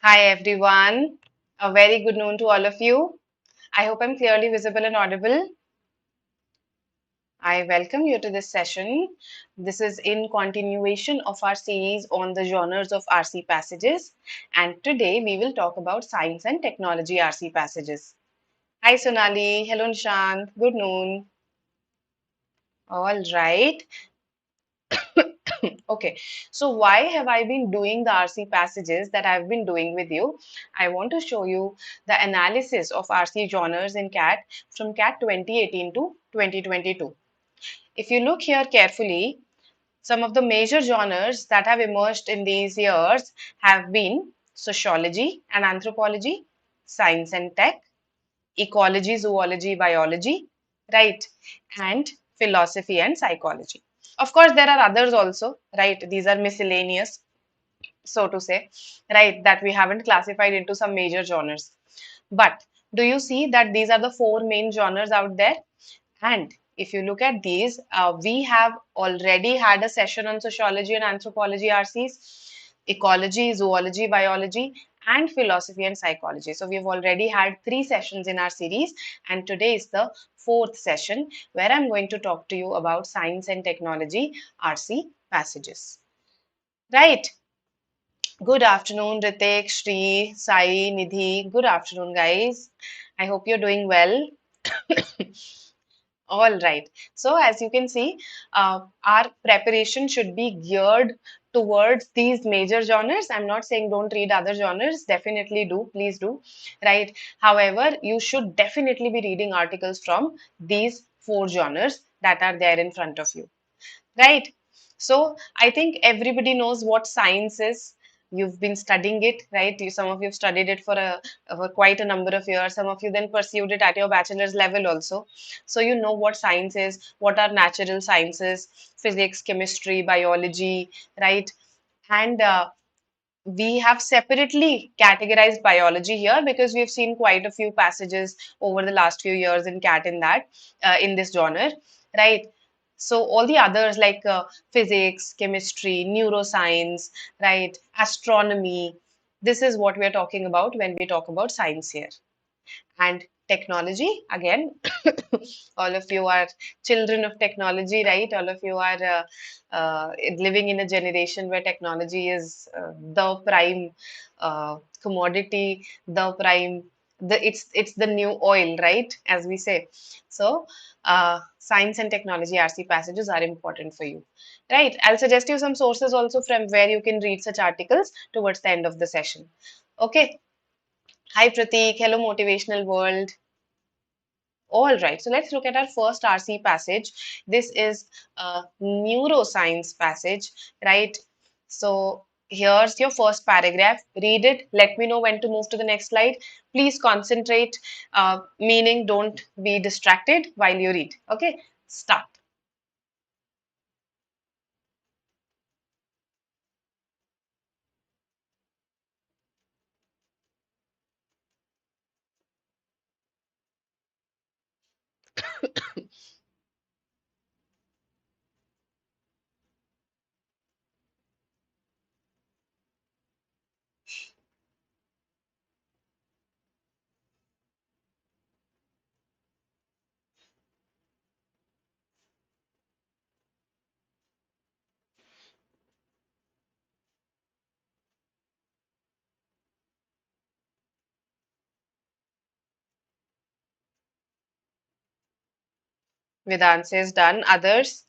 Hi everyone. A very good noon to all of you. I hope I'm clearly visible and audible. I welcome you to this session. This is in continuation of our series on the genres of RC passages. And today we will talk about science and technology RC passages. Hi Sonali. Hello Nishant. Good noon. All right. Okay, so why have I been doing the RC passages that I've been doing with you? I want to show you the analysis of RC genres in CAT from CAT 2018 to 2022. If you look here carefully, some of the major genres that have emerged in these years have been sociology and anthropology, science and tech, ecology, zoology, biology, right? And philosophy and psychology. Of course, there are others also, right? These are miscellaneous, so to say, right? That we haven't classified into some major genres. But do you see that these are the four main genres out there? And if you look at these, we have already had a session on sociology and anthropology RCs, ecology, zoology, biology, and philosophy and psychology. So we've already had three sessions in our series, and today is the fourth session where I'm going to talk to you about science and technology RC passages. Right. Good afternoon, Ritik, Shri, Sai, Nidhi. Good afternoon, guys. I hope you're doing well. All right. So, as you can see, our preparation should be geared towards these major genres. I'm not saying don't read other genres, definitely do, please do, right? However, you should definitely be reading articles from these four genres that are there in front of you, right? So I think everybody knows what science is. You've been studying it, right? Some of you have studied it for quite a number of years. Some of you then pursued it at your bachelor's level also. So you know what science is, what are natural sciences, physics, chemistry, biology, right? And we have separately categorized biology here because we've seen quite a few passages over the last few years in CAT in this genre, right? So all the others like physics, chemistry, neuroscience, right, astronomy, this is what we're talking about when we talk about science here. And technology, again, all of you are children of technology, right? All of you are living in a generation where technology is the prime commodity, the prime, it's the new oil, right? As we say. So, science and technology RC passages are important for you, right? I'll suggest you some sources also from where you can read such articles towards the end of the session. Okay. Hi Prateek, hello Motivational World. All right, so let's look at our first RC passage. This is a neuroscience passage, right? So here's your first paragraph. Read it. Let me know when to move to the next slide. Please concentrate, meaning don't be distracted while you read. Okay, start. Vedant says done. Others?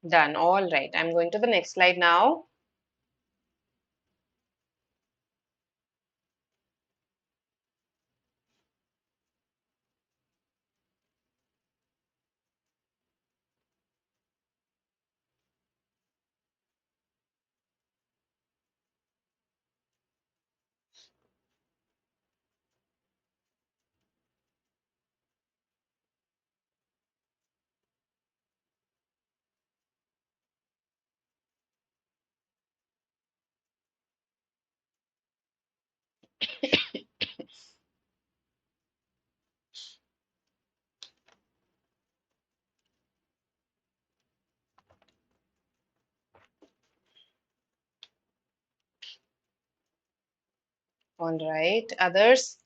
Done. All right, I'm going to the next slide now. All right. Others?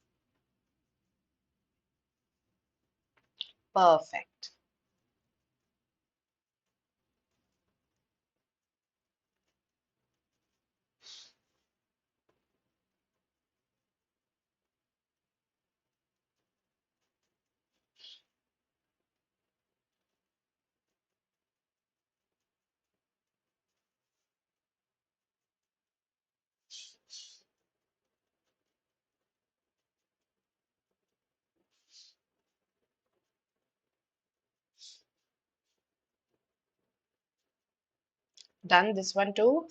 Perfect. Done this one too?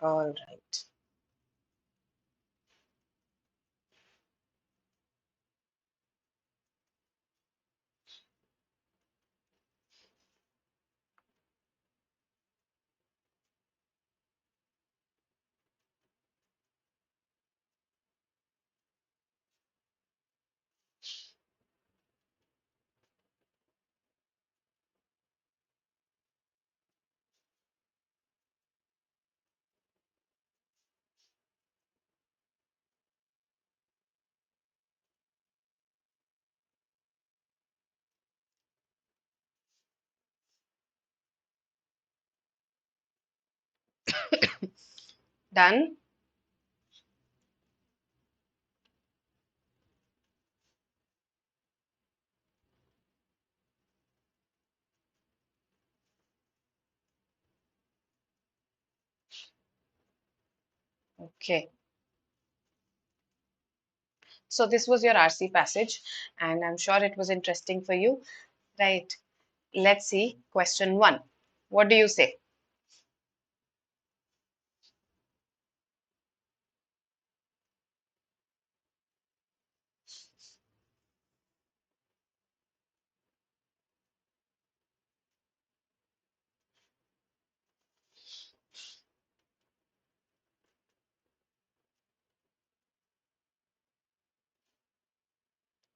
All right. Done? Okay. So this was your RC passage, and I'm sure it was interesting for you. Right. Let's see. Question one. What do you say?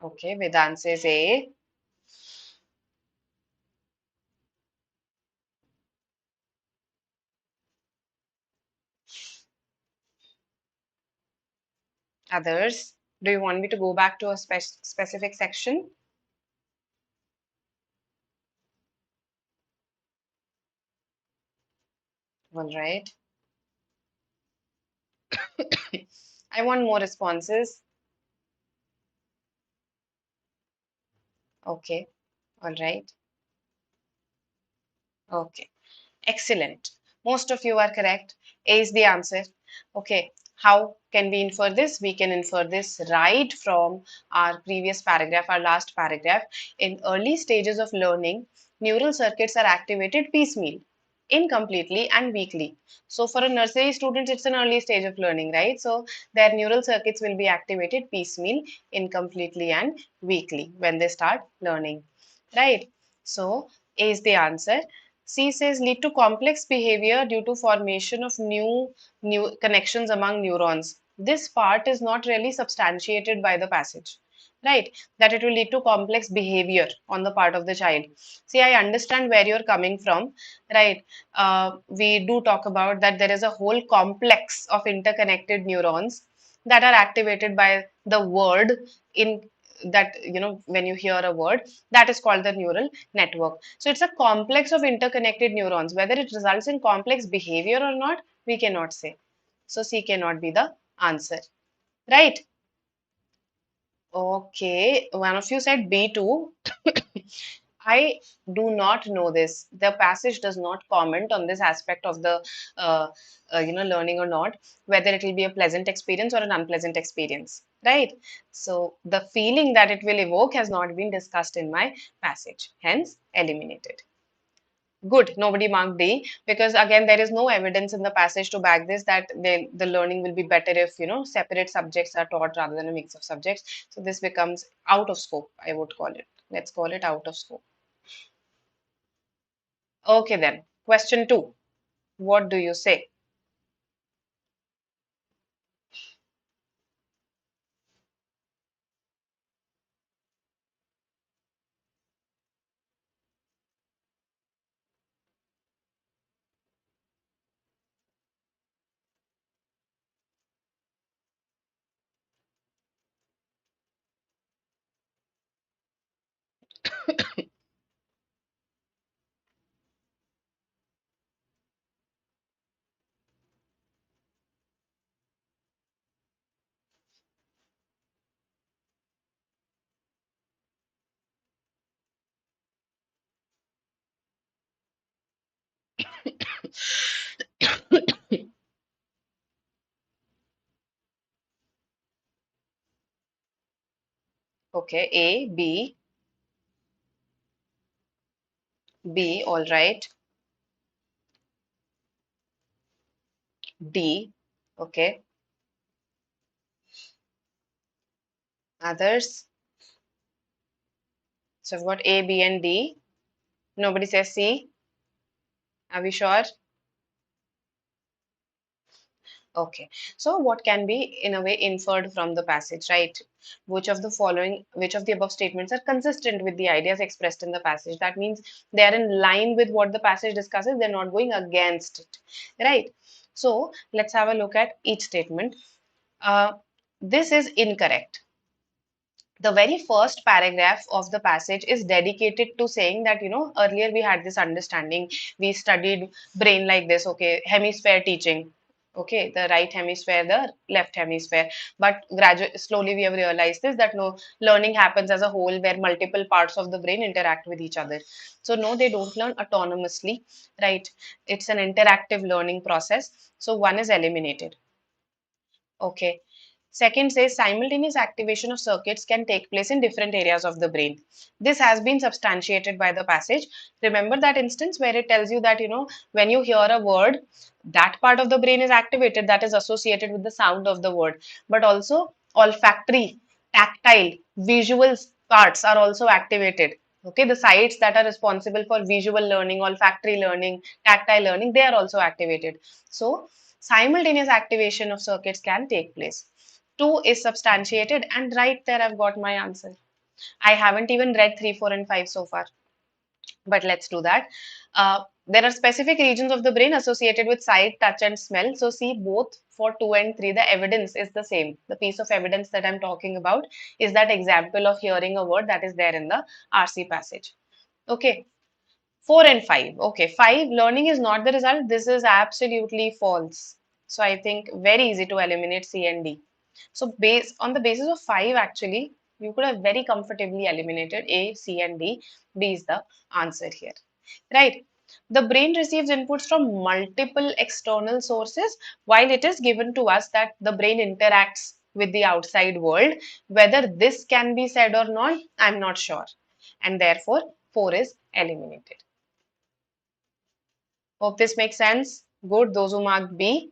Okay. Vedant says A. Others? Do you want me to go back to a specific section? All right. I want more responses. Okay. All right. Okay. Excellent. Most of you are correct. A is the answer. Okay. How can we infer this? We can infer this right from our previous paragraph, our last paragraph. In early stages of learning, neural circuits are activated piecemeal, incompletely, and weakly. So, for a nursery student, it's an early stage of learning, right? So, their neural circuits will be activated piecemeal, incompletely, and weakly when they start learning, right? So, A is the answer. C says lead to complex behavior due to formation of new connections among neurons. This part is not really substantiated by the passage, right? That it will lead to complex behavior on the part of the child. See, I understand where you're coming from, right? We do talk about that there is a whole complex of interconnected neurons that are activated by the word in that, when you hear a word, that is called the neural network. So it's a complex of interconnected neurons. Whether it results in complex behavior or not, we cannot say. So C cannot be the answer, right? Okay, one of you said B2. I do not know this. The passage does not comment on this aspect of the, uh, learning or not, whether it will be a pleasant experience or an unpleasant experience, right? So the feeling that it will evoke has not been discussed in my passage, hence eliminated. Good, nobody marked D because again there is no evidence in the passage to back this that the learning will be better if separate subjects are taught rather than a mix of subjects. So this becomes out of scope, I would call it. Let's call it out of scope. Okay then. Question two. What do you say? Okay, A, B, all right. D, okay. Others. So I've got A, B, and D. Nobody says C. Are we sure? Okay. So what can be in a way inferred from the passage, right? Which of the above statements are consistent with the ideas expressed in the passage? That means they are in line with what the passage discusses. They're not going against it, right? So let's have a look at each statement. Uh, this is incorrect. The very first paragraph of the passage is dedicated to saying that, earlier we had this understanding, we studied brain like this, okay, hemisphere teaching, okay, the right hemisphere, the left hemisphere. But gradually, slowly we have realized this, that no, learning happens as a whole where multiple parts of the brain interact with each other. So no, they don't learn autonomously, right? It's an interactive learning process. So one is eliminated. Okay. Second says simultaneous activation of circuits can take place in different areas of the brain. This has been substantiated by the passage. Remember that instance where it tells you that, when you hear a word, that part of the brain is activated that is associated with the sound of the word. But also olfactory, tactile, visual parts are also activated. Okay, the sites that are responsible for visual learning, olfactory learning, tactile learning, they are also activated. So, simultaneous activation of circuits can take place. Two is substantiated, and right there I've got my answer. I haven't even read 3, 4, and 5 so far, but let's do that. There are specific regions of the brain associated with sight, touch, and smell. So, see, both for 2 and 3, the evidence is the same. The piece of evidence that I'm talking about is that example of hearing a word that is there in the RC passage. Okay, 4 and 5. Okay, 5, learning is not the result. This is absolutely false. So I think very easy to eliminate C and D. So on the basis of 5, actually, you could have very comfortably eliminated A, C, and D. D is the answer here. Right. The brain receives inputs from multiple external sources while it is given to us that the brain interacts with the outside world. Whether this can be said or not, I'm not sure. And therefore, 4 is eliminated. Hope this makes sense. Good. Those who marked B.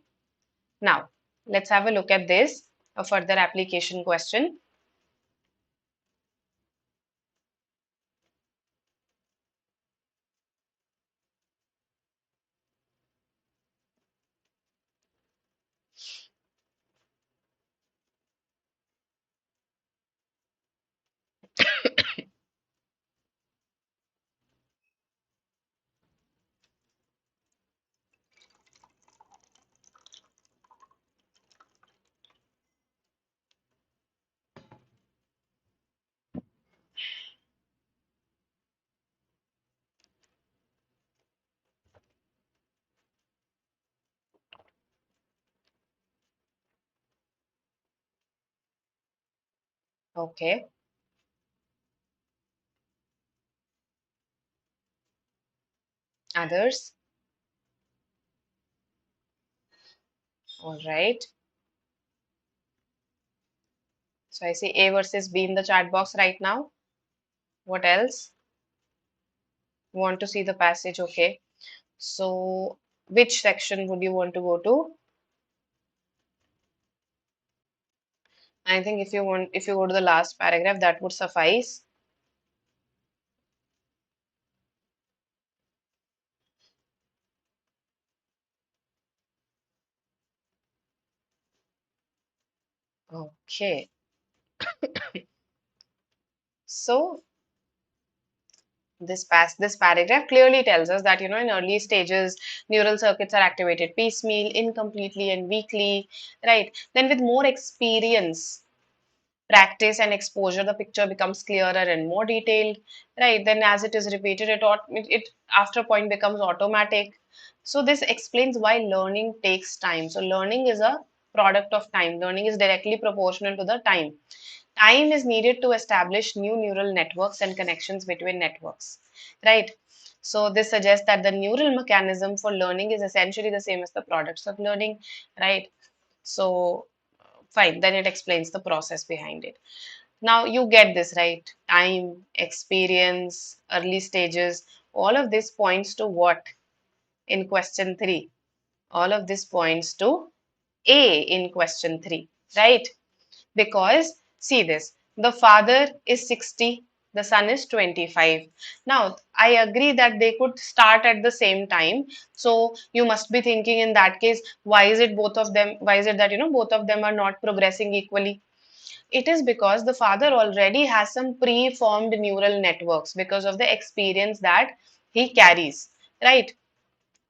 Now, let's have a look at this, a further application question. Okay. Others? All right. So I see A versus B in the chat box right now. What else? Want to see the passage? Okay. So, which section would you want to go to? I think if you go to the last paragraph, that would suffice. Okay. So, this paragraph clearly tells us that, in early stages, neural circuits are activated piecemeal, incompletely, and weakly, right? Then with more experience, practice and exposure, the picture becomes clearer and more detailed, right? Then as it is repeated, it after a point becomes automatic. So this explains why learning takes time. So learning is a product of time. Learning is directly proportional to the time. Time is needed to establish new neural networks and connections between networks, right? So this suggests that the neural mechanism for learning is essentially the same as the products of learning, right? So fine, then it explains the process behind it. Now you get this, right? Time, experience, early stages, all of this points to what in question 3? All of this points to A in question 3, right? Because see this, the father is 60, the son is 25. Now I agree that they could start at the same time. So you must be thinking in that case, why is it both of them, why is it that both of them are not progressing equally? It is because the father already has some pre-formed neural networks because of the experience that he carries, right?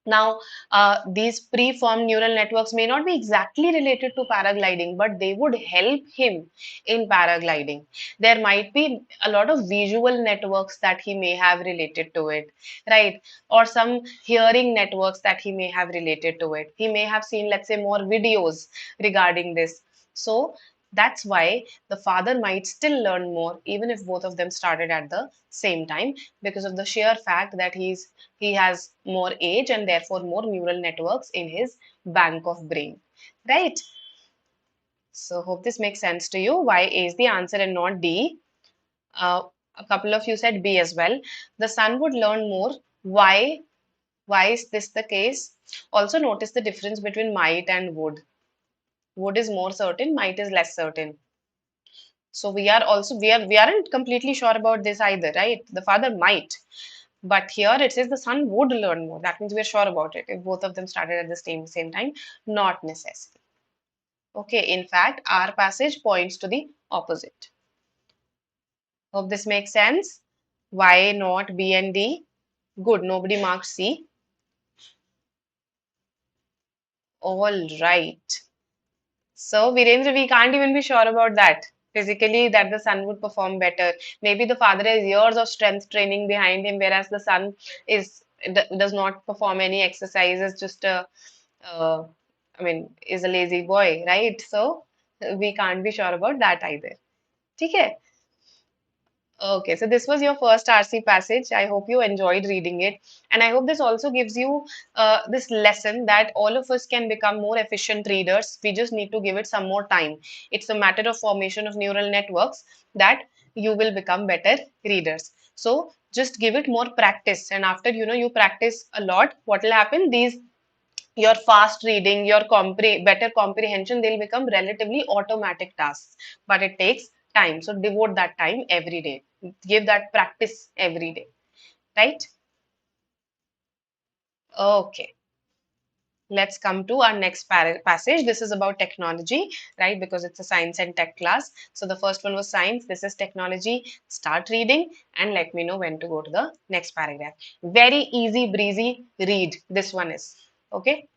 Now, these pre-formed neural networks may not be exactly related to paragliding, but they would help him in paragliding. There might be a lot of visual networks that he may have related to it, right? Or some hearing networks that he may have related to it. He may have seen, let's say, more videos regarding this. So that's why the father might still learn more, even if both of them started at the same time, because of the sheer fact that he has more age and therefore more neural networks in his bank of brain, right? So hope this makes sense to you. Why A is the answer and not D? Uh, a couple of you said B as well. The son would learn more. Why? Why is this the case? Also notice the difference between might and would. Would is more certain, might is less certain. So we aren't completely sure about this either, right? The father might. But here it says the son would learn more. That means we're sure about it. If both of them started at the same time, not necessary. Okay, in fact, our passage points to the opposite. Hope this makes sense. Why not B and D? Good, nobody marked C. All right. So, Virendra, we can't even be sure about that. Physically, that the son would perform better. Maybe the father has years of strength training behind him, whereas the son does not perform any exercises, just uh, is a lazy boy, right? So, we can't be sure about that either. Okay. Okay, so this was your first RC passage. I hope you enjoyed reading it. And I hope this also gives you this lesson that all of us can become more efficient readers. We just need to give it some more time. It's a matter of formation of neural networks that you will become better readers. So just give it more practice. And after you practice a lot, what will happen? Your fast reading, your better comprehension, they'll become relatively automatic tasks. But it takes time. So devote that time every day. Give that practice every day. Right? Okay. Let's come to our next passage. This is about technology, right? Because it's a science and tech class. So the first one was science. This is technology. Start reading and let me know when to go to the next paragraph. Very easy breezy read. This one is. Okay.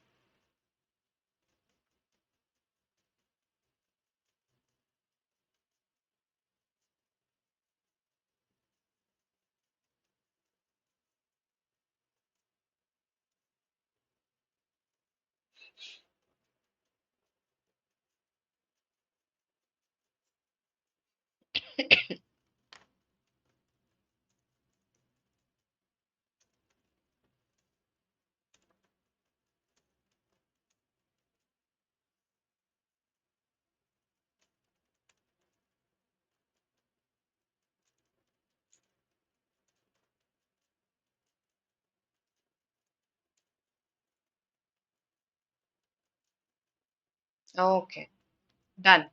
Okay. Done.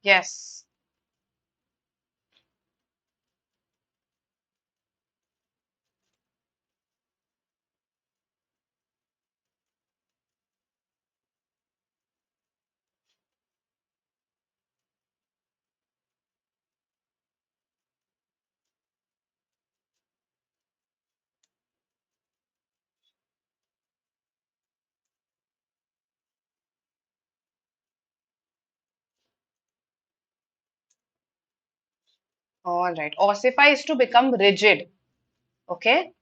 Yes. All right. Ossify is to become rigid. Okay.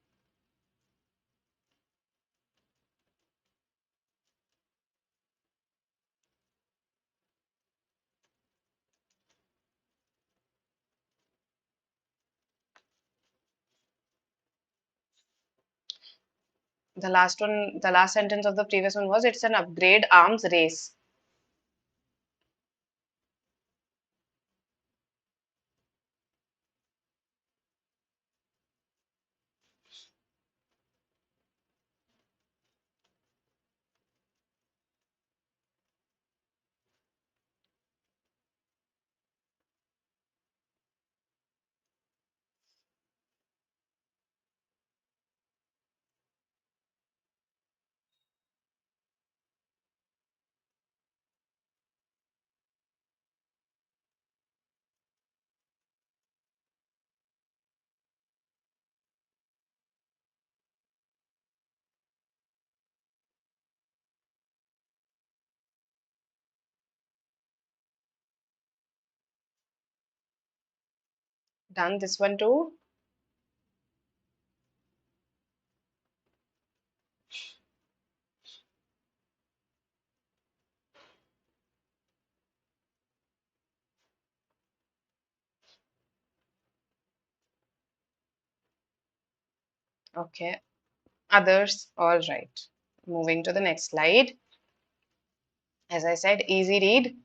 The last sentence of the previous one was it's an upgrade arms race. Done this one too. Okay. Others. All right. Moving to the next slide. As I said, easy read.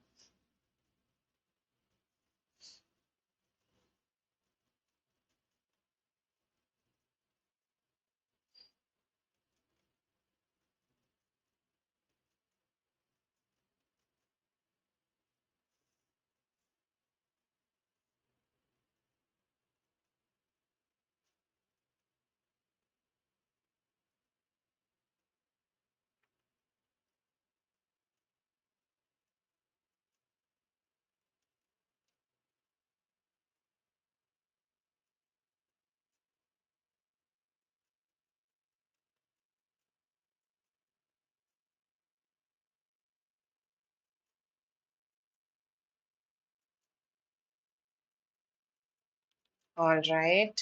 All right.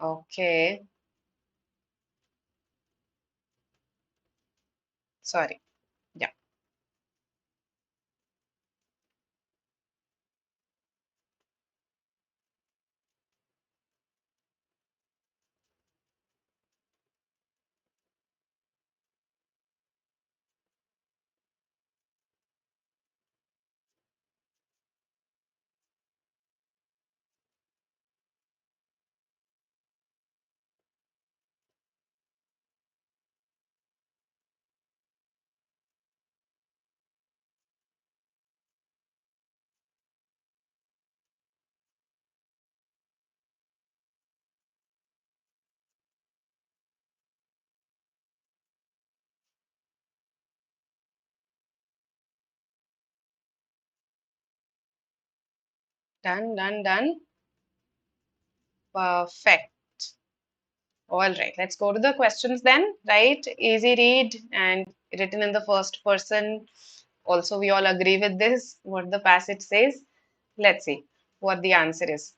Okay. Sorry. Yeah. Done, done, done. Perfect. All right. Let's go to the questions then. Right. Easy read and written in the first person. Also, we all agree with this, what the passage says. Let's see what the answer is.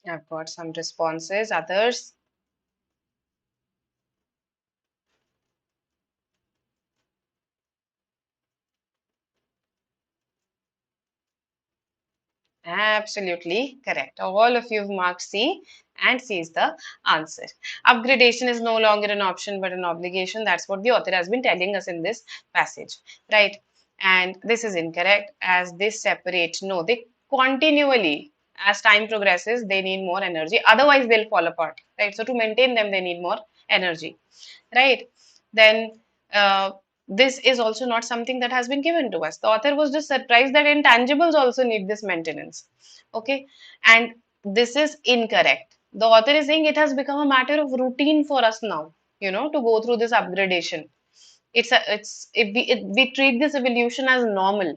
I've got some responses. Others. Absolutely correct. All of you have marked C, and C is the answer. Upgradation is no longer an option but an obligation. That's what the author has been telling us in this passage, right? And this is incorrect as they separate. No, they continually, as time progresses, they need more energy. Otherwise, they'll fall apart, right? So to maintain them, they need more energy, right? Then this is also not something that has been given to us. The author was just surprised that intangibles also need this maintenance. Okay, and this is incorrect. The author is saying it has become a matter of routine for us now, to go through this upgradation. We treat this evolution as normal.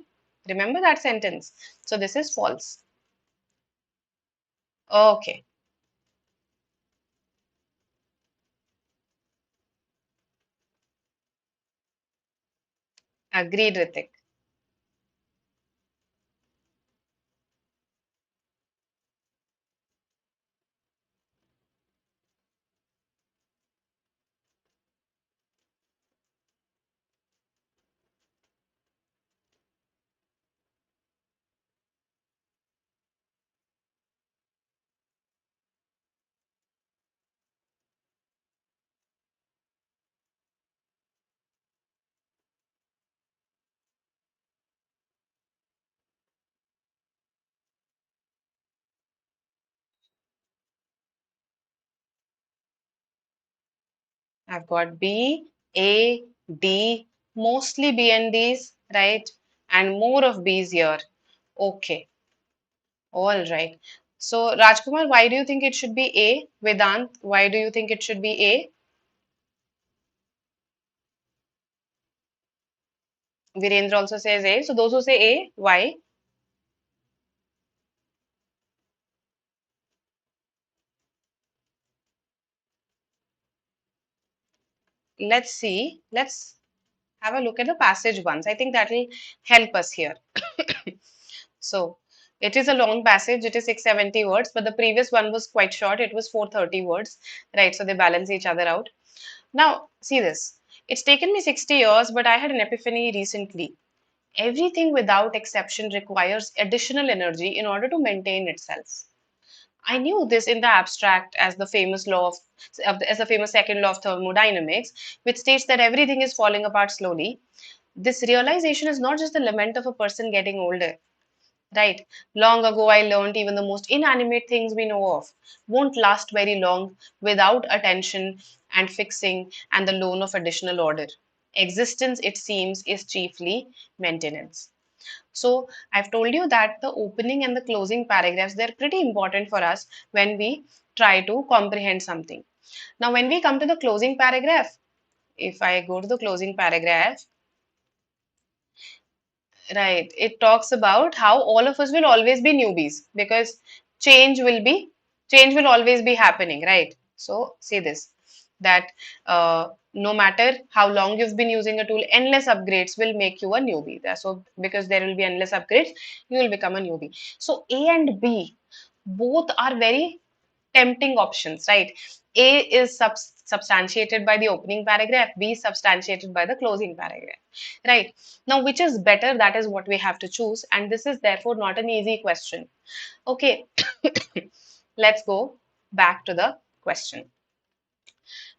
Remember that sentence. So this is false. Okay, agreed, Ritik. I've got B, A, D, mostly B and D's, right? And more of B's here. Okay, all right. So, Rajkumar, why do you think it should be A? Vedant, why do you think it should be A? Virendra also says A. So, those who say A, why? Let's see. Let's have a look at the passage once. I think that will help us here. So, it is a long passage. It is 670 words, but the previous one was quite short. It was 430 words, right? So, they balance each other out. Now, see this. It's taken me 60 years, but I had an epiphany recently. Everything without exception requires additional energy in order to maintain itself. I knew this in the abstract as the famous as the famous second law of thermodynamics, which states that everything is falling apart slowly. This realization is not just the lament of a person getting older, right? Long ago, I learned even the most inanimate things we know of won't last very long without attention and fixing and the loan of additional order. Existence, it seems, is chiefly maintenance. So, I've told you that the opening and the closing paragraphs, they're pretty important for us when we try to comprehend something. Now, when we come to the closing paragraph, if I go to the closing paragraph, right, it talks about how all of us will always be newbies because change will be change will always be happening, right? So see this that no matter how long you've been using a tool, endless upgrades will make you a newbie. So because there will be endless upgrades, you will become a newbie. So A and B both are very tempting options, right? A is substantiated by the opening paragraph, B is substantiated by the closing paragraph, right? Now, which is better? That is what we have to choose, and this is therefore not an easy question. Okay, let's go back to the question.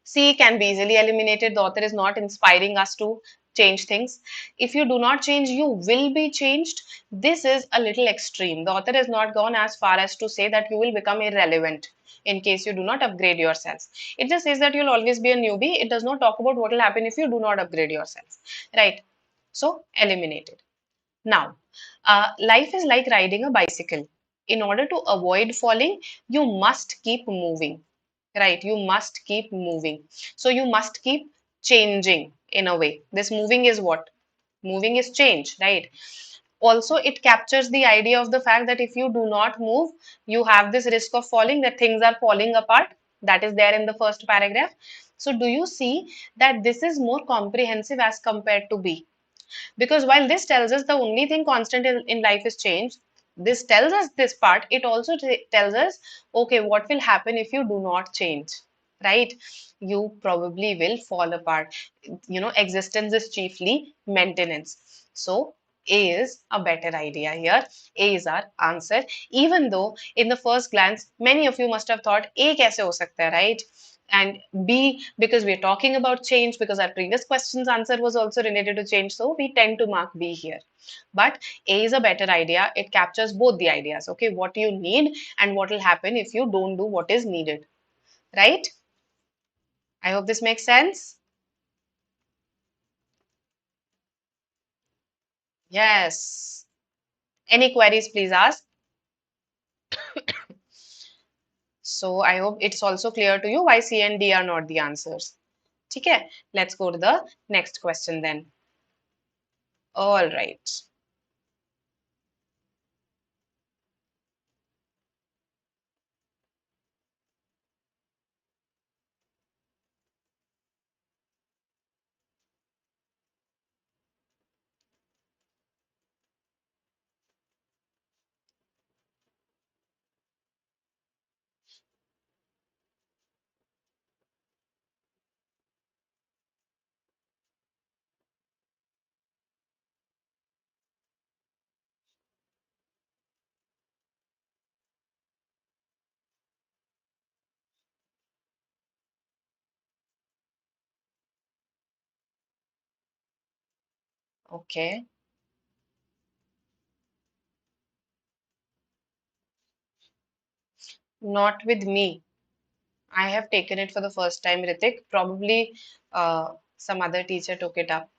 C can be easily eliminated. The author is not inspiring us to change things. If you do not change, you will be changed. This is a little extreme. The author has not gone as far as to say that you will become irrelevant in case you do not upgrade yourself. It just says that you'll always be a newbie. It does not talk about what will happen if you do not upgrade yourself. Right? So, eliminated. Now, life is like riding a bicycle. In order to avoid falling, you must keep moving, right? You must keep moving. So, you must keep changing in a way. This moving is what? Moving is change, right? Also, it captures the idea of the fact that if you do not move, you have this risk of falling, that things are falling apart. That is there in the first paragraph. So, do you see that this is more comprehensive as compared to B? Because while this tells us the only thing constant in life is change, this tells us this part, it also tells us, okay, what will happen if you do not change, right? You probably will fall apart. Existence is chiefly maintenance. So, A is a better idea here. A is our answer. Even though in the first glance, many of you must have thought A kaise ho sakta hai, right? And B, because we're talking about change, because our previous question's answer was also related to change, so we tend to mark B here. But A is a better idea. It captures both the ideas, okay? What you need and what will happen if you don't do what is needed, right? I hope this makes sense. Yes. Any queries, please ask. So I hope it's also clear to you why C and D are not the answers. Okay, let's go to the next question then. All right. Okay. Not with me. I have taken it for the first time, Ritik. Probably some other teacher took it up.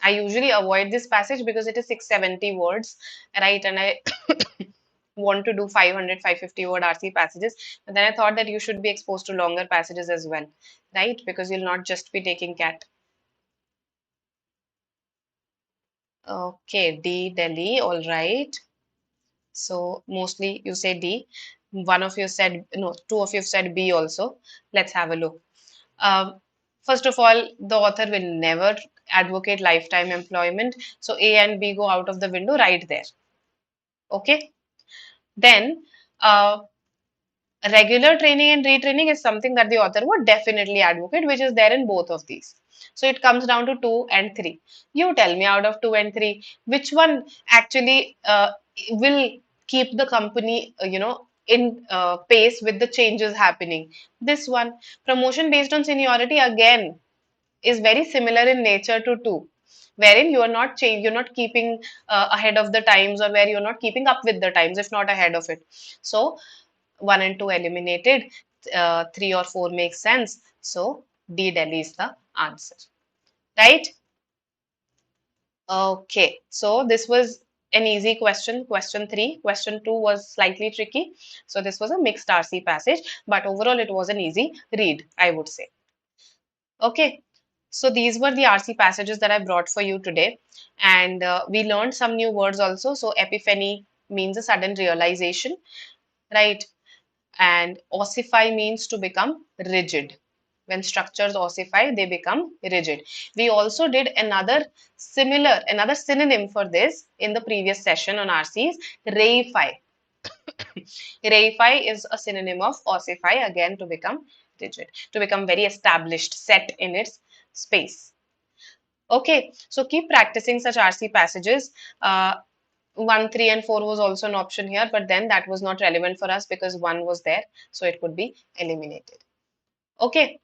I usually avoid this passage because it is 670 words, right? And I want to do 500, 550 word RC passages. But then I thought that you should be exposed to longer passages as well, right? Because you'll not just be taking cat. Okay, D, Delhi, all right. So mostly you say D. One of you said, no, two of you said B also. Let's have a look. Um, First of all, the author will never advocate lifetime employment. So A and B go out of the window right there. Okay. Then, regular training and retraining is something that the author would definitely advocate, which is there in both of these. So it comes down to 2 and 3. You tell me out of 2 and 3, which one actually will keep the company, in pace with the changes happening. This one, promotion based on seniority, again, is very similar in nature to 2, wherein you are not you're not keeping ahead of the times, or where you're not keeping up with the times, if not ahead of it. So 1 and 2 eliminated, 3 or 4 makes sense. So D, Delhi is the answer, right? Okay, so this was an easy question, question 3. Question 2 was slightly tricky. So this was a mixed RC passage, but overall it was an easy read, I would say. Okay, so these were the RC passages that I brought for you today. And we learned some new words also. So epiphany means a sudden realization, right? And ossify means to become rigid. When structures ossify, they become rigid. We also did another synonym for this in the previous session on RCs, reify. Reify is a synonym of ossify, again to become rigid, to become very established, set in its space. Okay, so keep practicing such RC passages. 1, 3, and 4 was also an option here, but then that was not relevant for us because 1 was there, so it could be eliminated. Okay,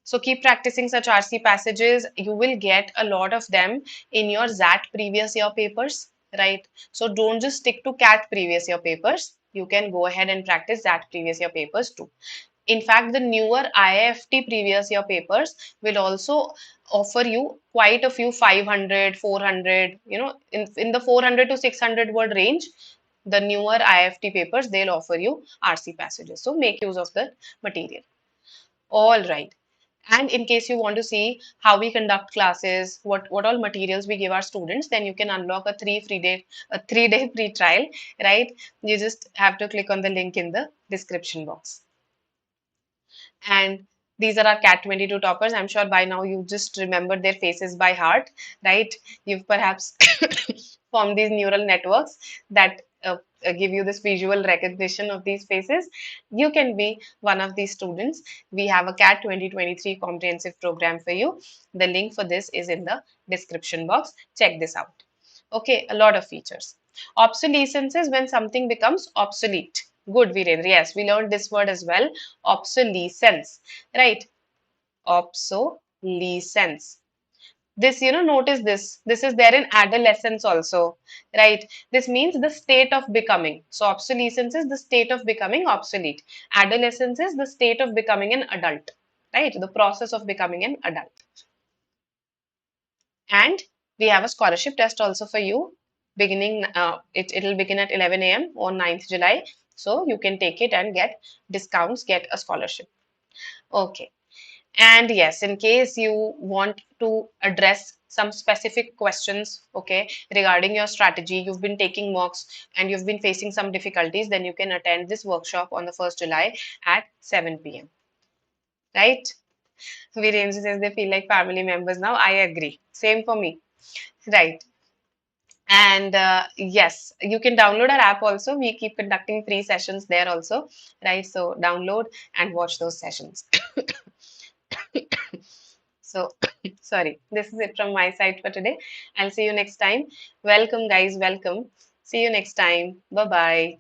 so keep practicing such RC passages. You will get a lot of them in your XAT previous year papers, right? So don't just stick to CAT previous year papers. You can go ahead and practice XAT previous year papers too. In fact, the newer IIFT previous year papers will also offer you quite a few 500, 400, in the 400 to 600 word range. The newer IIFT papers, they'll offer you RC passages. So make use of the material. All right. And in case you want to see how we conduct classes, what all materials we give our students, then you can unlock a 3 day free trial, right? You just have to click on the link in the description box. And These are our Cat 22 toppers. I'm sure by now you just remember their faces by heart, right? You've perhaps formed these neural networks that give you this visual recognition of these faces. You can be one of these students. We have a Cat 2023 comprehensive program for you. The link for this is in the description box. Check this out. Okay, a lot of features. Obsolescence is when something becomes obsolete. Good, Virendra. Yes, we learned this word as well. Obsolescence, right? Obsolescence. This, notice this. This is there in adolescence also, right? This means the state of becoming. So, obsolescence is the state of becoming obsolete. Adolescence is the state of becoming an adult, right? The process of becoming an adult. And we have a scholarship test also for you. Beginning, it'll begin at 11 a.m. on 9th July. So, you can take it and get discounts, get a scholarship. Okay. And yes, in case you want to address some specific questions, okay, regarding your strategy, you've been taking mocks and you've been facing some difficulties, then you can attend this workshop on the 1st July at 7 p.m. Right? Virendra says they feel like family members now. I agree. Same for me. Right. And yes, you can download our app also. We keep conducting free sessions there also. Right. So download and watch those sessions. So, sorry, this is it from my side for today. I'll see you next time. Welcome, guys. Welcome. See you next time. Bye bye.